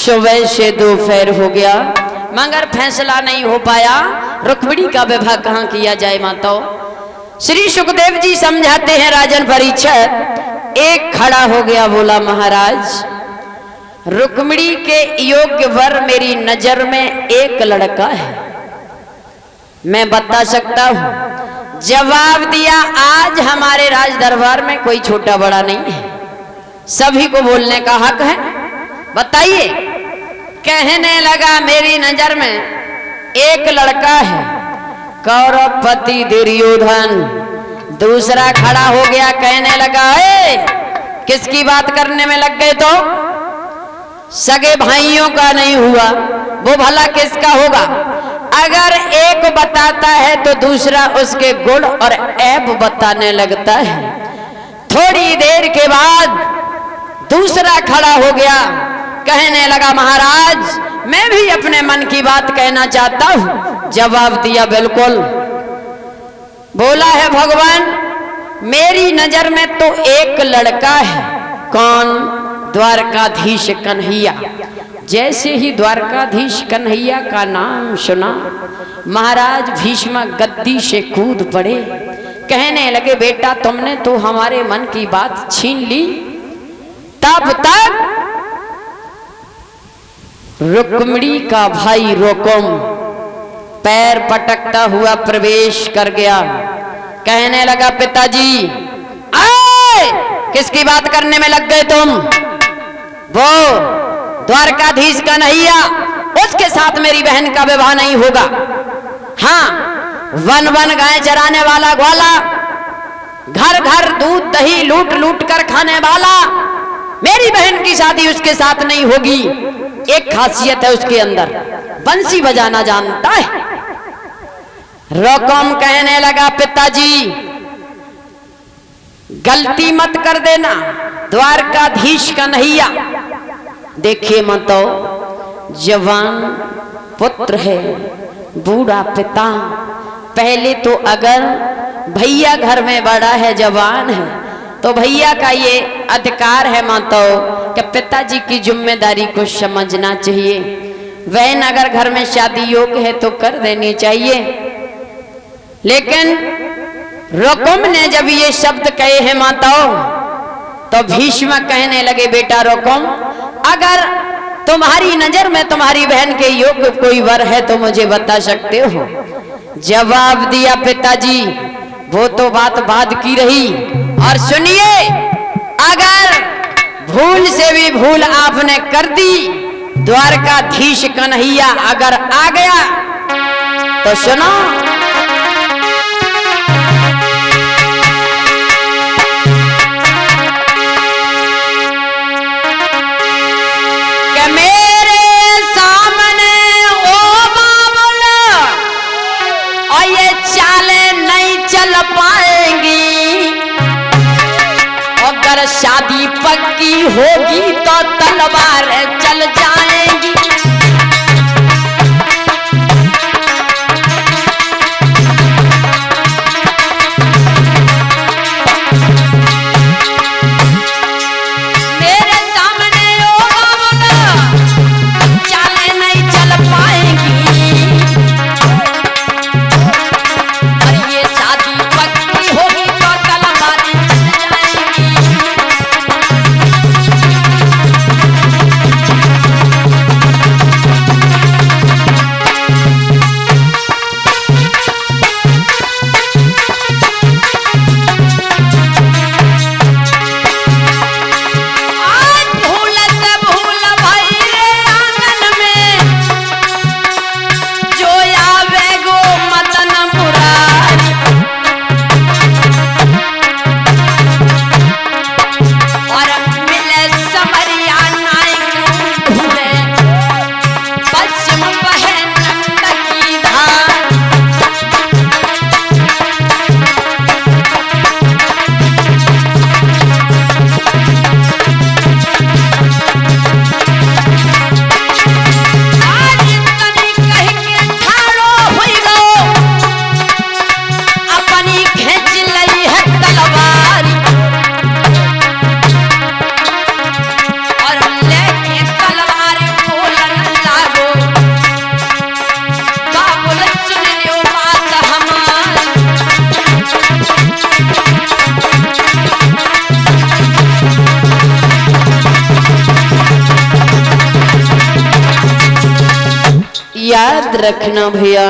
सुबह से दोपहर हो गया मगर फैसला नहीं हो पाया रुक्मिणी का विवाह कहाँ किया जाए माताओं। श्री सुखदेव जी समझाते हैं राजन परीक्षित। एक खड़ा हो गया बोला महाराज रुक्मिणी के योग्य वर मेरी नजर में एक लड़का है, मैं बता सकता हूं। जवाब दिया आज हमारे राज दरबार में कोई छोटा बड़ा नहीं है, सभी को बोलने का हक है, बताइए। कहने लगा मेरी नजर में एक लड़का है कौरवपति दुर्योधन। दूसरा खड़ा हो गया कहने लगा किसकी बात करने में लग गए, तो सगे भाइयों का नहीं हुआ वो भला किसका होगा। अगर एक बताता है तो दूसरा उसके गुण और ऐब बताने लगता है। थोड़ी देर के बाद दूसरा खड़ा हो गया कहने लगा महाराज मैं भी अपने मन की बात कहना चाहता हूं। जवाब दिया बिल्कुल। बोला है भगवान मेरी नजर में तो एक लड़का है, कौन? द्वारकाधीश कन्हैया। जैसे ही द्वारकाधीश कन्हैया का नाम सुना महाराज भीष्म गद्दी से कूद पड़े, कहने लगे बेटा तुमने तो हमारे मन की बात छीन ली। तब तक रुक्मिणी का भाई रोकम पैर पटकता हुआ प्रवेश कर गया, कहने लगा पिताजी आए किसकी बात करने में लग गए तुम? वो द्वारकाधीश कन्हैया, उसके साथ मेरी बहन का विवाह नहीं होगा। हाँ वन वन गाय चराने वाला ग्वाला, घर घर दूध दही लूट लूट कर खाने वाला, मेरी बहन की शादी उसके साथ नहीं होगी। एक खासियत है उसके अंदर, बंसी बजाना जानता है। रोकम कहने लगा पिताजी गलती मत कर देना, द्वारकाधीश कन्हैया देखिए मतो जवान पुत्र है बूढ़ा पिता। पहले तो अगर भैया घर में बड़ा है जवान है तो भैया का ये अधिकार है मातो कि पिताजी की जिम्मेदारी को समझना चाहिए। वह अगर घर में शादी योग्य है तो कर देनी चाहिए। लेकिन रोकम ने जब ये शब्द कहे हैं माताओं तो भीष्म कहने लगे बेटा रोकम अगर तुम्हारी नजर में तुम्हारी बहन के योग्य कोई वर है तो मुझे बता सकते हो। जवाब दिया पिताजी वो तो बात बाद की रही, और सुनिए अगर भूल से भी भूल आपने कर दी, द्वारकाधीश कन्हैया अगर आ गया तो सुनो कि मेरे सामने ओ बाबुल और ये चालें नहीं चल पाएंगी। अगर शादी पक्की होगी तो तलवार चल जाएंगी। मेरे सामने ओ बाबुल चालें नहीं चल पाएंगी और ये शादी पक्की होगी तो तलवार चल जाएंगी। याद रखना भैया।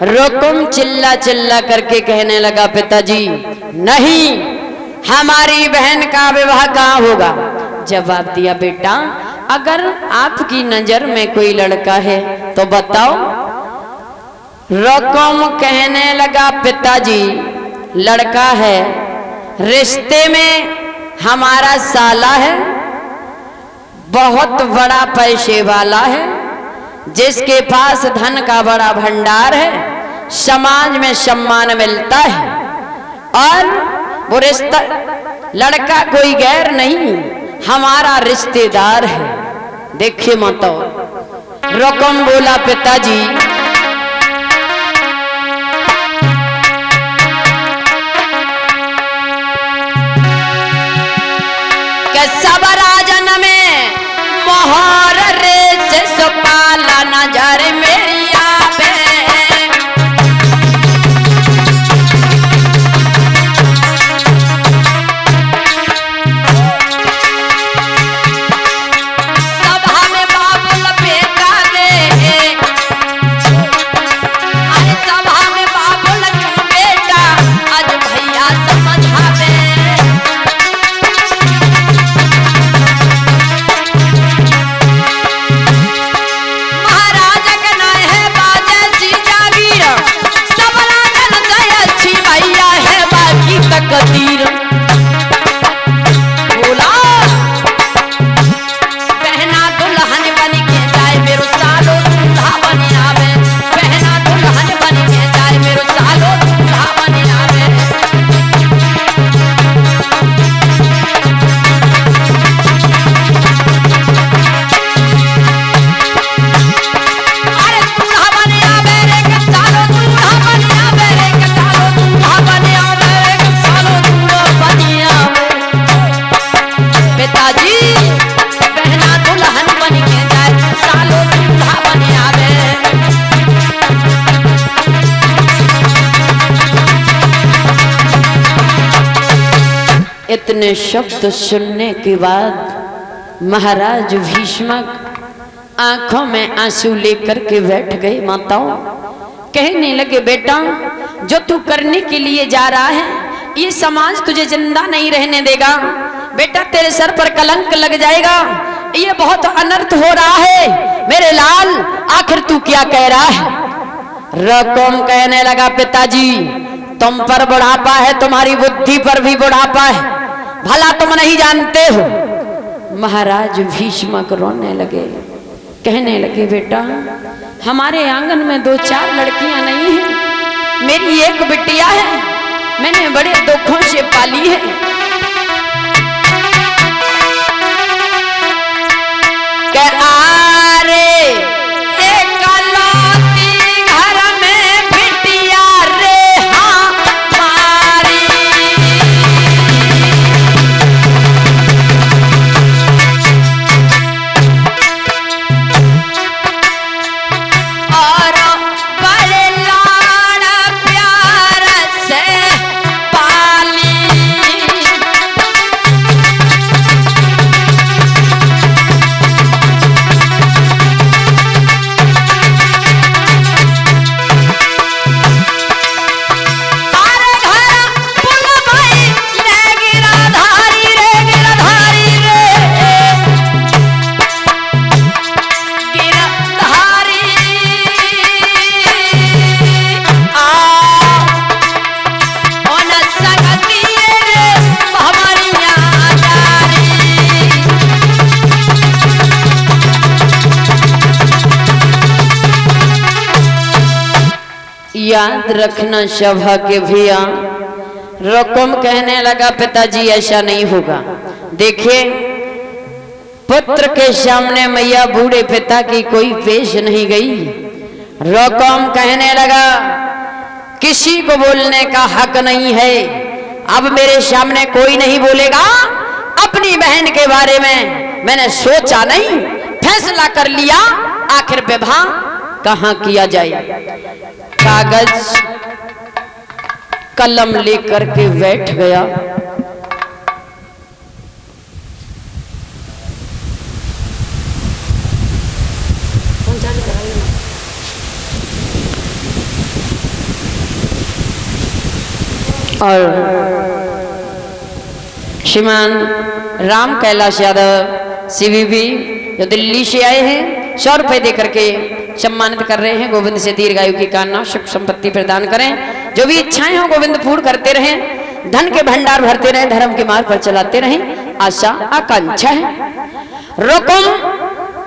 रुकुम चिल्ला चिल्ला करके कहने लगा पिताजी नहीं, हमारी बहन का विवाह कहाँ होगा। जवाब दिया बेटा अगर आपकी नजर में कोई लड़का है तो बताओ। रुकुम कहने लगा पिताजी लड़का है, रिश्ते में हमारा साला है, बहुत बड़ा पैसे वाला है, जिसके पास धन का बड़ा भंडार है, समाज में सम्मान मिलता है, और वो रिश्ता लड़का कोई गैर नहीं, हमारा रिश्तेदार है। देखिए माता, रुकुम बोला पिताजी के सब राजन में मोहर रे से सुपाला नजर मेरी आवे। सभा में बाबुल बेटा दे, अरे सभा में बाबुल क्यों बेटा आज भैया समझावे। कतीर बोला बहना दुल्हन बन के जाए मेरो सालो दूल्हा बन आवे, बहना दुल्हन बन के जाए मेरो सालो दूल्हा बन आवे। अरे दूल्हा बन आवे रे के सालो दूल्हा बन आवे रे के सालो दूल्हा बन आवे। पिताजी बहना दुल्हन बन के जाए सालो दूल्हा बन आवे। इतने शब्द सुनने के बाद महाराज भीष्मक आंखों में आंसू लेकर के बैठ गए। माताओं कहने लगे बेटा जो तू करने के लिए जा रहा है ये समाज तुझे जिंदा नहीं रहने देगा बेटा, तेरे सर पर कलंक लग जाएगा, ये बहुत अनर्थ हो रहा है। मेरे लाल आखिर तू क्या कह रहा है। रुकुम कहने लगा पिताजी तुम पर बुढ़ापा है, तुम्हारी बुद्धि पर भी बुढ़ापा है, भला तुम नहीं जानते हो। महाराज भीष्मक रोने लगे, कहने लगे बेटा हमारे आंगन में 2-4 लड़कियां नहीं है, मेरी एक बिटिया है, मैंने बड़े दुखों से पाली है। आरे एक लौती घर में बिटिया रे हमारी, और बड़े लाड़ प्यार से पाली। याद रखना सभा के भैया। रुकुम कहने लगा पिताजी ऐसा नहीं होगा। देखिए पुत्र के सामने मैया बूढ़े पिता की कोई पेश नहीं गई। रुकुम कहने लगा किसी को बोलने का हक नहीं है, अब मेरे सामने कोई नहीं बोलेगा। अपनी बहन के बारे में मैंने सोचा नहीं, फैसला कर लिया, आखिर विवाह कहाँ किया जाए। कागज कलम लेकर के बैठ गया। और श्रीमान राम कैलाश यादव सीवीबी जो दिल्ली से आए हैं 100 रुपए दे करके सम्मानित कर रहे हैं। गोविंद से दीर्घायु की कामना सुख संपत्ति प्रदान करें, जो भी इच्छाएं हो गोविंद पूर्ण करते रहें, धन के भंडार भरते रहें, धर्म के मार्ग पर चलाते रहें, आशा आकांक्षा है। रुकुम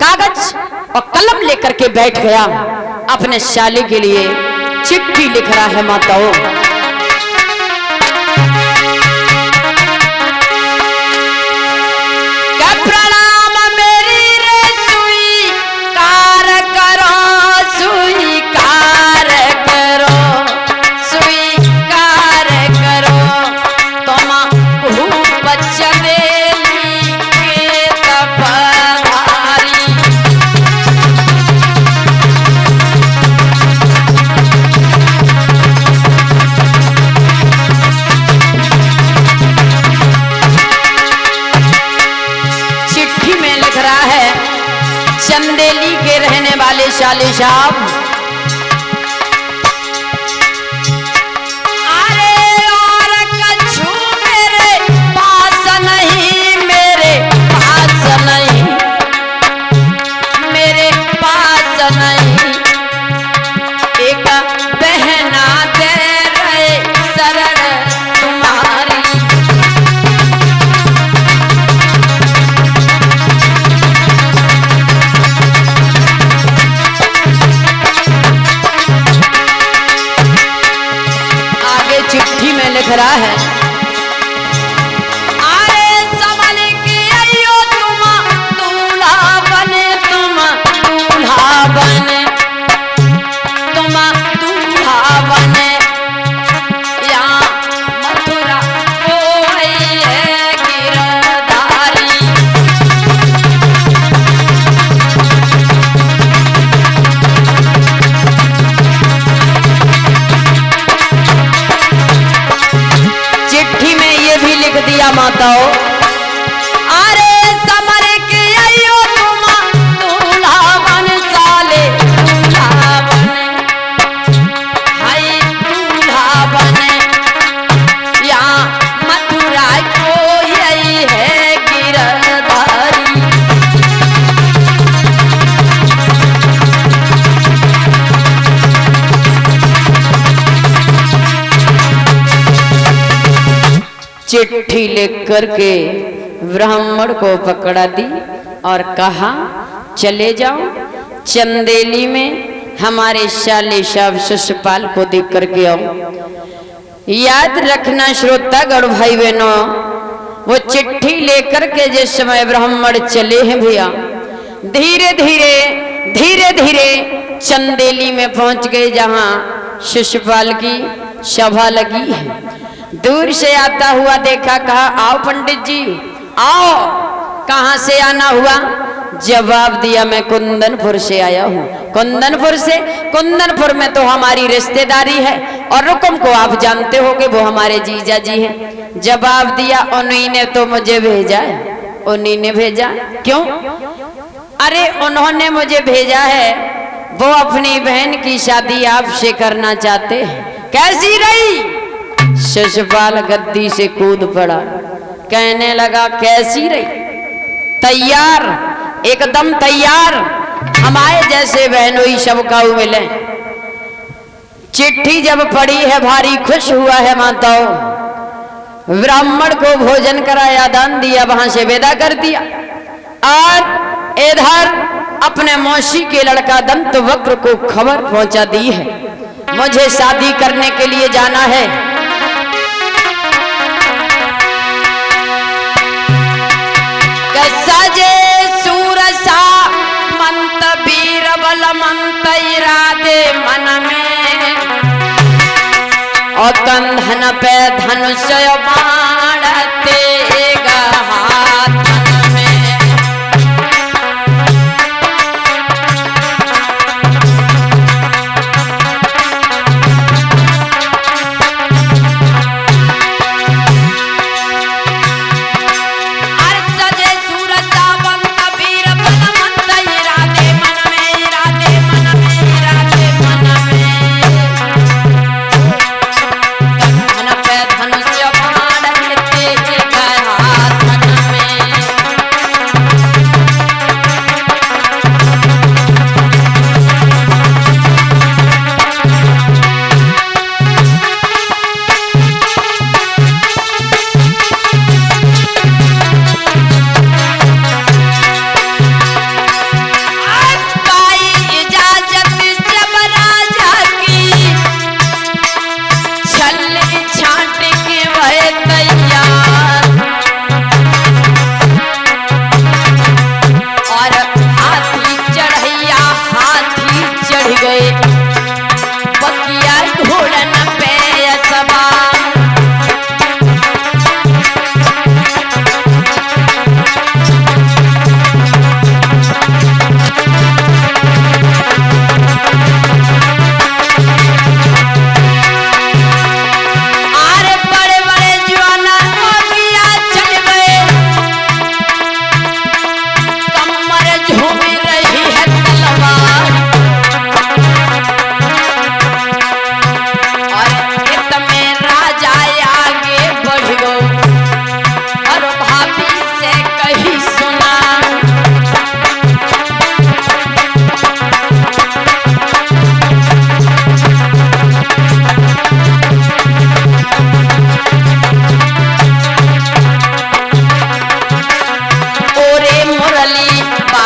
कागज और कलम लेकर के बैठ गया, अपने साले के लिए चिट्ठी लिख रहा है। माताओं चंदेली के रहने वाले शाले साहब, अरे और कछु मेरे पास नहीं, मेरे पास नहीं, मेरे पास नहीं, एक बहना दे रहे शरण तुम्हारी। चिट्ठी में लिख रहा है, अरे संभल के आइयो तुम दूल्हा बने, तुम दूल्हा बने, तुम दूल्हा बने, यहाँ मथुरा कोई है गिरधारी। चिट्ठी में ये भी लिख दिया माताओं, अरे समर के आइयो तुम दूल्हा बन, साले दूल्हा बने, हाय दूल्हा बने, यहाँ मथुरा कोई है गिरधारी। चिट्ठी लिख करके ब्राह्मण को पकड़ा दी और कहा चले जाओ चंदेली में हमारे शाले साहब शिशुपाल को देख करके आओ। याद रखना श्रोतागण भाई बहनों, वो चिट्ठी लेकर के जिस समय ब्राह्मण चले हैं भैया, धीरे धीरे धीरे धीरे चंदेली में पहुंच गए जहां शिशुपाल की सभा लगी है। दूर से आता हुआ देखा, कहा आओ पंडित जी आओ। कहां से आना हुआ? जवाब दिया मैं कुंदनपुर से आया हूँ। कुंदनपुर से? कुंदनपुर में तो हमारी रिश्तेदारी है और रुकुम को आप जानते होगे, वो हमारे जीजा जी हैं। जवाब दिया उन्हीं ने तो मुझे भेजा है। उन्हीं ने भेजा? क्यों? अरे उन्होंने मुझे भेजा है, वो अपनी बहन की शादी आपसे करना चाहते हैं। कैसी रही? शिशुपाल गद्दी से कूद पड़ा, कहने लगा कैसी रही? तैयार, एकदम तैयार, हमारे जैसे बहनोई सबका मिले। चिट्ठी जब पड़ी है भारी खुश हुआ है माताओं, ब्राह्मण को भोजन कराया, दान दिया, वहां से विदा कर दिया। और इधर अपने मौसी के लड़का दंत वक्र को खबर पहुंचा दी है, मुझे शादी करने के लिए जाना है। सजे सूरसा मंत वीर बल मंत इरादे मन में, और कंधन पे धनुष बाण तेग हाथ में।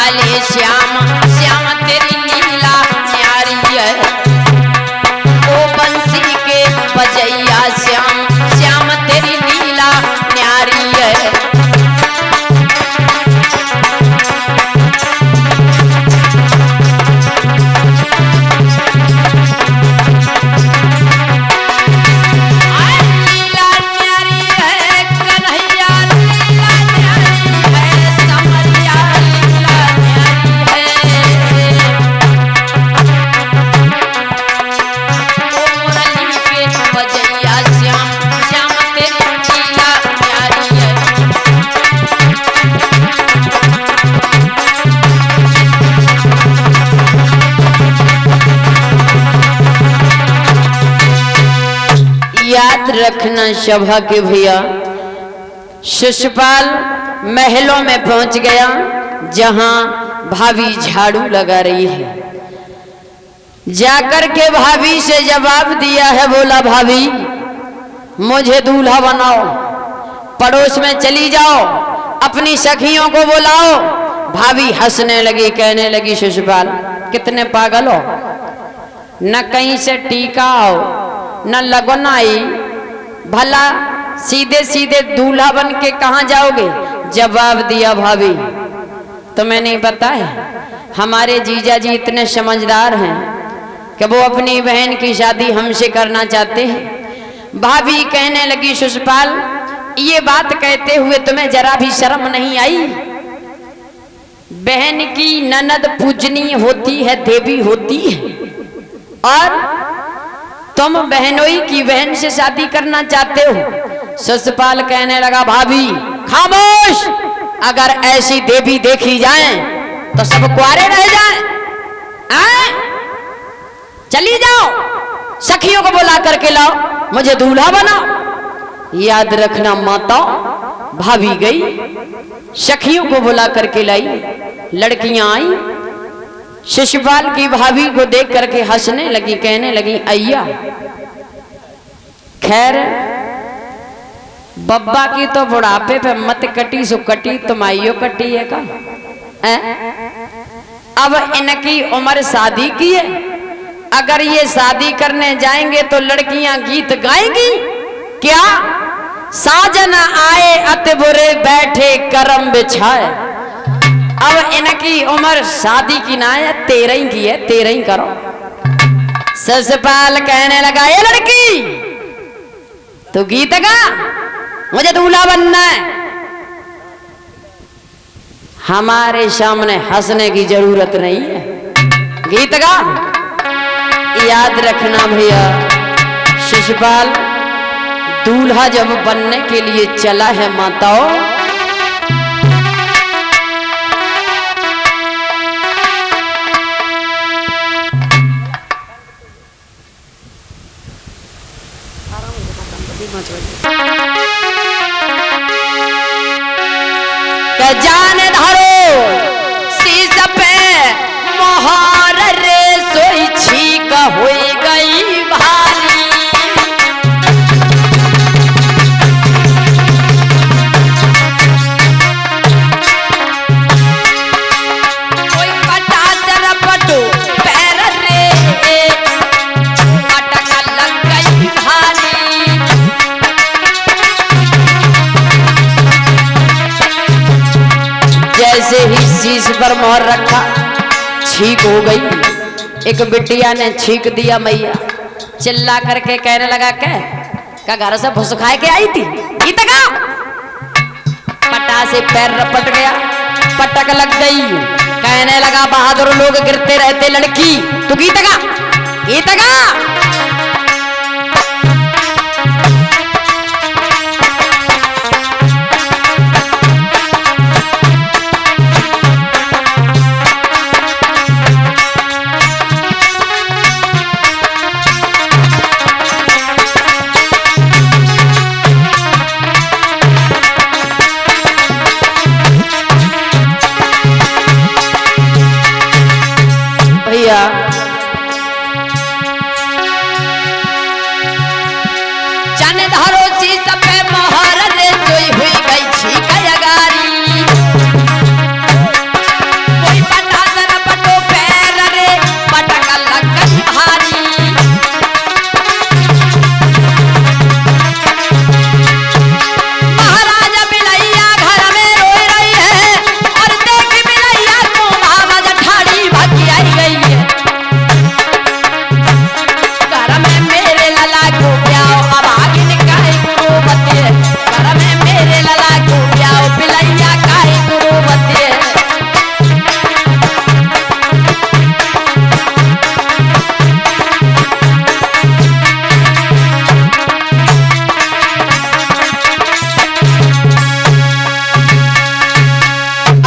काले श्याम श्याम तेरी लीला न्यारी है। ओ बंसी के बजैया श्याम श्याम तेरी लीला न्यारी है। याद रखना सभा के भैया, शिशुपाल महलों में पहुंच गया जहां भाभी झाड़ू लगा रही है। जाकर के भाभी से जवाब दिया है, बोला भाभी मुझे दूल्हा बनाओ, पड़ोस में चली जाओ, अपनी सखियों को बुलाओ। भाभी हंसने लगी, कहने लगी शिशुपाल कितने पागल हो, न कहीं से टीका हो न लगन आई, भला सीधे सीधे दूल्हा बन के कहाँ जाओगे। जवाब दिया भाभी तुम्हें नहीं पता है हमारे जीजा जी इतने समझदार हैं कि वो अपनी बहन की शादी हमसे करना चाहते हैं। भाभी कहने लगी शिशुपाल ये बात कहते हुए तुम्हें जरा भी शर्म नहीं आई। बहन की ननद पूजनी होती है, देवी होती है, और तुम बहनोई की बहन से शादी करना चाहते हो। शिशुपाल कहने लगा भाभी खामोश, अगर ऐसी देवी देखी जाए तो सब कुआरे रह जाएं। चली जाओ, सखियों को बुला करके लाओ, मुझे दूल्हा बनाओ। याद रखना माता, भाभी गई, सखियों को बुला करके लाई, लड़कियां आई। शिशुपाल की भाभी को देख करके हंसने लगी, कहने लगी अय्या खैर बब्बा की तो बुढ़ापे पे मत कटी सो कटी, तुम आइयो कटी है का अब इनकी उम्र शादी की है, अगर ये शादी करने जाएंगे तो लड़कियां गीत गाएंगी क्या। साजन आए अति बुरे बैठे करम बिछाए, अब इनकी उम्र शादी की ना है, 13 की है, 13 करो। शिशुपाल कहने लगा ये लड़की तू गीत गा, मुझे दूल्हा बनना है। हमारे सामने हंसने की जरूरत नहीं है, गीत गा। याद रखना भैया, शिशुपाल दूल्हा जब बनने के लिए चला है माताओं, जान धरो शीश पे मोहर रे सोई छीक होई गई भारी। कोई पटा चरपटो पैर रे पटक लग गई भारी। जैसे ही शीश पर मोहर रखा छींक हो गई। एक बिटिया ने छींक दिया, मैया चिल्ला करके कहने लगा क्या घर से भुस खाए के आई थी, गीत गा। पटा से पैर रपट गया, पटक लग गई, कहने लगा बहादुर लोग गिरते रहते, लड़की तू गीत गा, गीत गा।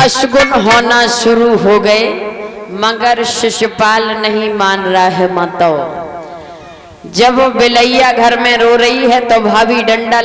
अशगुन होना शुरू हो गए, मगर शिशुपाल नहीं मान रहा है माताओं। जब वो बिलैया घर में रो रही है तो भाभी डंडा